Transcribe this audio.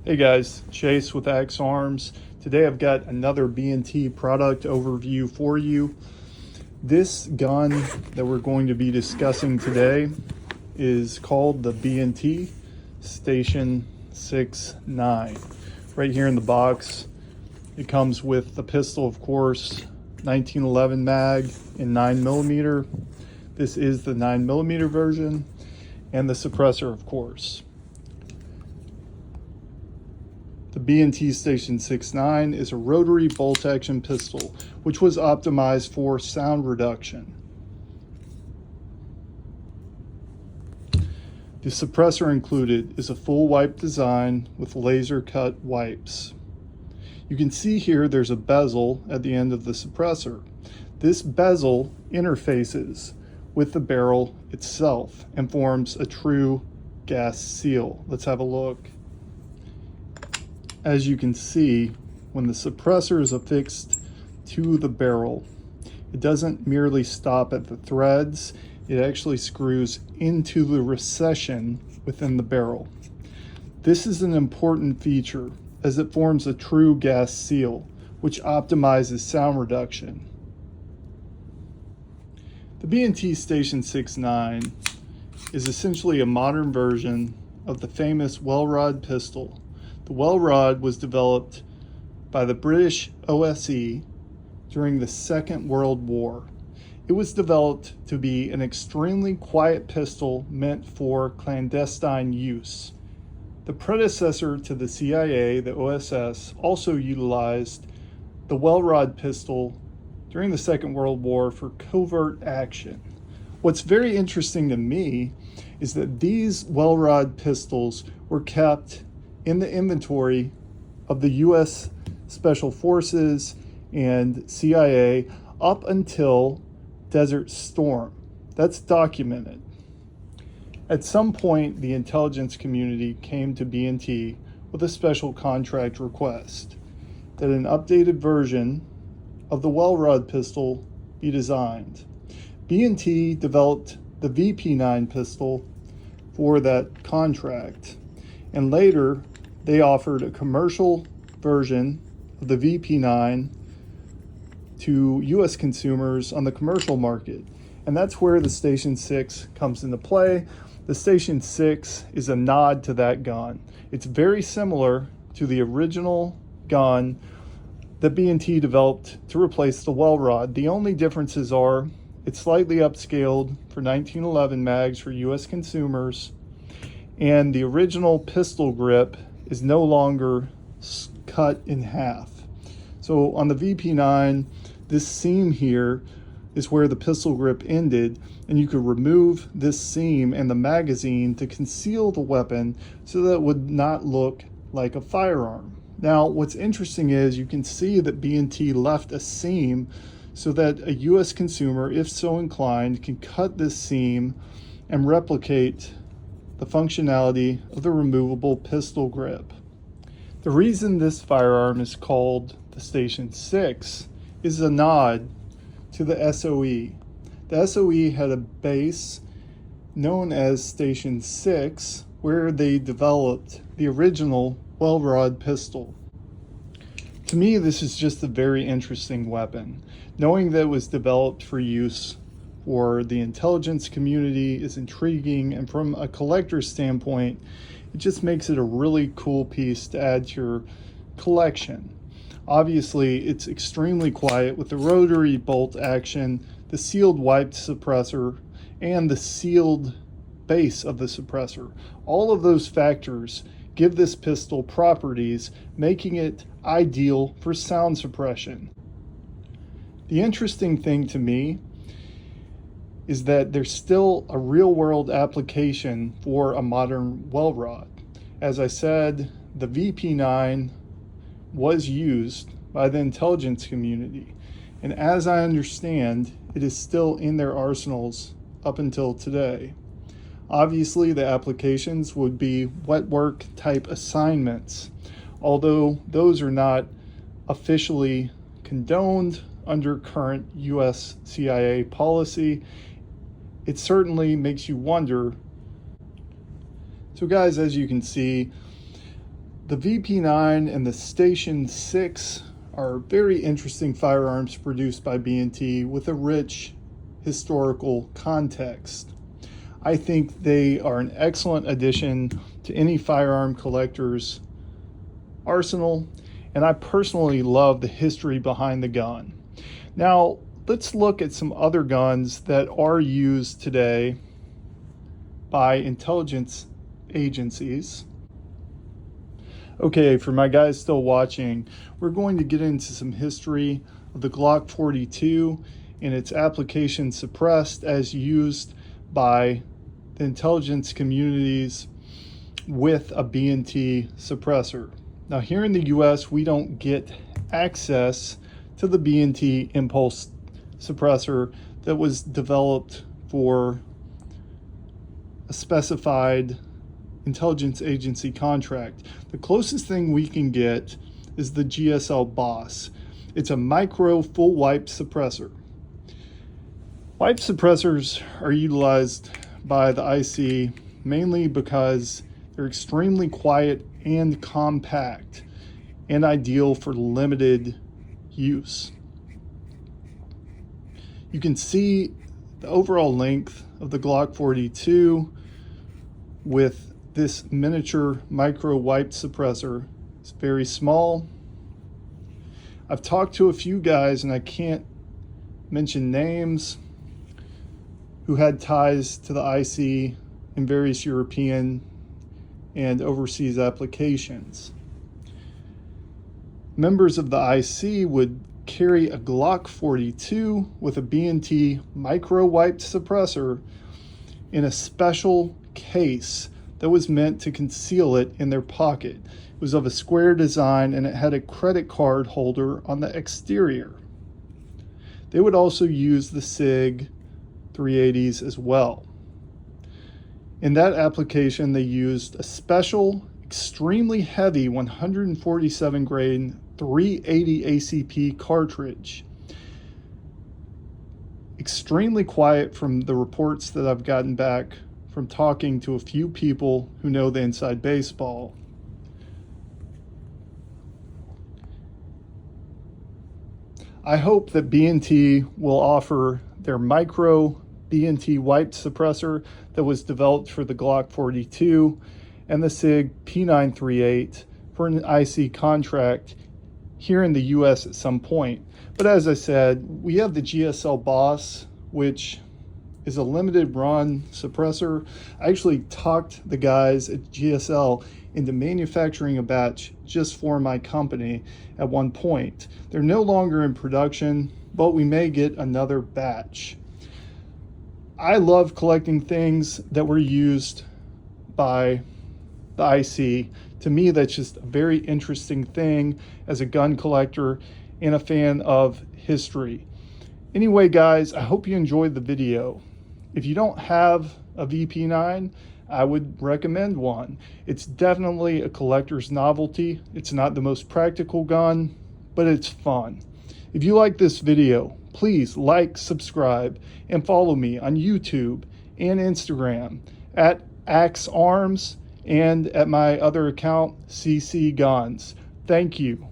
Hey guys, Chase with Axe Arms. Today I've got another B&T product overview for you. This gun that we're going to be discussing today is called the B&T Station 6.9. Right here in the box, it comes with the pistol, of course, 1911 mag in 9mm. This is the 9mm version, and the suppressor, of course. The B&T Station 6.9 is a rotary bolt-action pistol, which was optimized for sound reduction. The suppressor included is a full wipe design with laser cut wipes. You can see here there's a bezel at the end of the suppressor. This bezel interfaces with the barrel itself and forms a true gas seal. Let's have a look. As you can see, when the suppressor is affixed to the barrel, it doesn't merely stop at the threads, it actually screws into the recession within the barrel. This is an important feature as it forms a true gas seal, which optimizes sound reduction. The B&T Station 6.9 is essentially a modern version of the famous well rod pistol. The well rod was developed by the British OSE during the Second World War. It was developed to be an extremely quiet pistol meant for clandestine use. The predecessor to the CIA, the OSS, also utilized the well rod pistol during the Second World War for covert action. What's very interesting to me is that these well rod pistols were kept in the inventory of the U.S. Special Forces and CIA up until Desert Storm. That's documented. At some point, the intelligence community came to B&T with a special contract request that an updated version of the well rod pistol be designed. B&T developed the VP9 pistol for that contract, and later they offered a commercial version of the VP9 to U.S. consumers on the commercial market. And that's where the Station 6 comes into play. The Station 6 is a nod to that gun. It's very similar to the original gun that B&T developed to replace the well rod. The only differences are it's slightly upscaled for 1911 mags for U.S. consumers, and the original pistol grip is no longer cut in half. So on the VP9, this seam here is where the pistol grip ended, and you could remove this seam and the magazine to conceal the weapon so that it would not look like a firearm. Now, what's interesting is you can see that B&T left a seam so that a U.S. consumer, if so inclined, can cut this seam and replicate the functionality of the removable pistol grip. The reason this firearm is called the Station 6 is a nod to the SOE. The SOE had a base known as Station 6 where they developed the original well rod pistol. To me, this is just a very interesting weapon. Knowing that it was developed for use for the intelligence community is intriguing, and from a collector's standpoint, it just makes it a really cool piece to add to your collection. Obviously, it's extremely quiet with the rotary bolt action, the sealed wiped suppressor, and the sealed base of the suppressor. All of those factors give this pistol properties, making it ideal for sound suppression. The interesting thing to me is that there's still a real-world application for a modern well rod. As I said, the VP9 was used by the intelligence community, and as I understand, it is still in their arsenals up until today. Obviously, the applications would be wet work type assignments, although those are not officially condoned under current US CIA policy. It certainly makes you wonder. So guys, as you can see, The VP9 and the Station 6 are very interesting firearms produced by B&T with a rich historical context. I think they are an excellent addition to any firearm collector's arsenal, and I personally love the history behind the gun. Now, let's look at some other guns that are used today by intelligence agencies. Okay, for my guys still watching, we're going to get into some history of the Glock 42 and its application suppressed as used by the intelligence communities with a B&T suppressor. Now here in the US, we don't get access to the B&T impulse suppressor that was developed for a specified intelligence agency contract. The closest thing we can get is the GSL Boss. It's a micro full wipe suppressor. Wipe suppressors are utilized by the IC mainly because they're extremely quiet and compact and ideal for limited use. You can see the overall length of the Glock 42 with this miniature micro wipe suppressor. It's very small. I've talked to a few guys, and I can't mention names, who had ties to the IC in various European and overseas applications. Members of the IC would carry a Glock 42 with a B&T micro wiped suppressor in a special case that was meant to conceal it in their pocket. It was of a square design and it had a credit card holder on the exterior. They would also use the SIG 380s as well. In that application, they used a special, extremely heavy 147 grain 380 ACP cartridge. Extremely quiet from the reports that I've gotten back from talking to a few people who know the inside baseball. I hope that B&T will offer their micro B&T wiped suppressor that was developed for the Glock 42 and the SIG P938 for an IC contract here in the US at some point. But as I said, we have the GSL Boss, which is a limited run suppressor. I actually talked the guys at GSL into manufacturing a batch just for my company at one point. They're no longer in production, but we may get another batch. I love collecting things that were used by the IC. To me, that's just a very interesting thing as a gun collector and a fan of history. Anyway, guys, I hope you enjoyed the video. If you don't have a VP9, I would recommend one. It's definitely a collector's novelty. It's not the most practical gun, but it's fun. If you like this video, please like, subscribe, and follow me on YouTube and Instagram at Axe Arms and at my other account, CC Guns. Thank you.